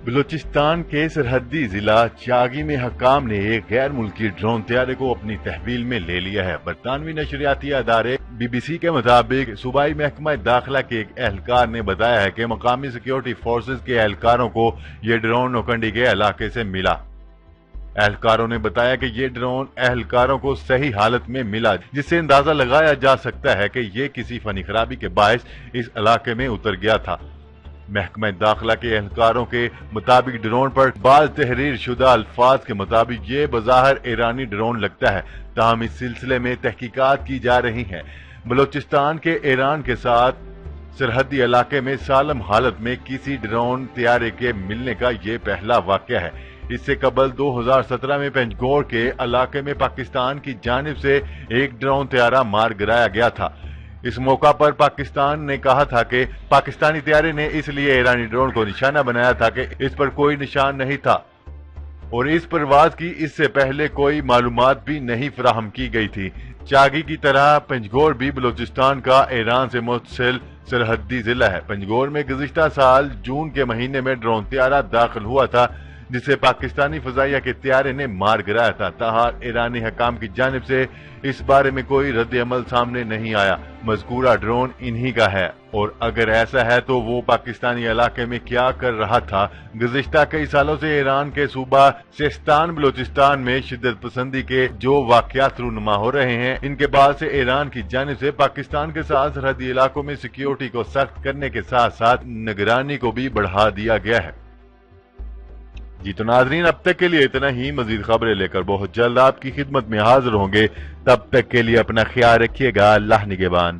بلوچستان کے سرحدی ضلع چاگی میں حکام نے ایک غیر ملکی ڈرون طیارے کو اپنی تحویل میں لے لیا ہے۔ برطانوی نشریاتی ادارے BBC کے مطابق صوبائی محکمہ داخلہ کے ایک اہلکار نے بتایا ہے کہ مقامی سیکیورٹی فورسز کے اہلکاروں کو یہ ڈرون نوکنڈی کے علاقے سے ملا۔ اہلکاروں نے بتایا کہ یہ ڈرون اہلکاروں کو صحیح حالت میں ملا، جس سے اندازہ لگایا جا سکتا ہے کہ یہ کسی فنی خرابی کے باعث اس علاقے میں اتر گیا تھا۔ محکمہ داخلہ کے اہلکاروں کے مطابق ڈرون پر بعض تحریر شدہ الفاظ کے مطابق یہ بظاہر ایرانی ڈرون لگتا ہے، تاہم اس سلسلے میں تحقیقات کی جا رہی ہیں۔ بلوچستان کے ایران کے ساتھ سرحدی علاقے میں سالم حالت میں کسی ڈرون طیارے کے ملنے کا یہ پہلا واقعہ ہے۔ اس سے قبل 2017 میں پنجگور کے علاقے میں پاکستان کی جانب سے ایک ڈرون طیارہ مار گرایا گیا تھا۔ اس موقع پر پاکستان نے کہا تھا کہ پاکستانی طیارے نے اس لیے ایرانی ڈرون کو نشانہ بنایا تھا کہ اس پر کوئی نشان نہیں تھا اور اس پرواز کی اس سے پہلے کوئی معلومات بھی نہیں فراہم کی گئی تھی۔ چاگی کی طرح پنجگور بھی بلوچستان کا ایران سے متصل سرحدی ضلع ہے۔ پنجگور میں گزشتہ سال جون کے مہینے میں ڈرون طیارہ داخل ہوا تھا جسے پاکستانی فضائیہ کے طیارے نے مار گرایا تھا، تاہم ایرانی حکام کی جانب سے اس بارے میں کوئی رد عمل سامنے نہیں آیا۔ مذکورہ ڈرون انہی کا ہے اور اگر ایسا ہے تو وہ پاکستانی علاقے میں کیا کر رہا تھا؟ گزشتہ کئی سالوں سے ایران کے صوبہ سیستان بلوچستان میں شدت پسندی کے جو واقعات رونما ہو رہے ہیں، ان کے بعد سے ایران کی جانب سے پاکستان کے ساتھ سرحدی علاقوں میں سیکیورٹی کو سخت کرنے کے ساتھ ساتھ نگرانی کو بھی بڑھا دیا گیا ہے۔ جی تو ناظرین، اب تک کے لیے اتنا ہی۔ مزید خبریں لے کر بہت جلد آپ کی خدمت میں حاضر ہوں گے، تب تک کے لیے اپنا خیال رکھیے گا۔ اللہ نگہبان۔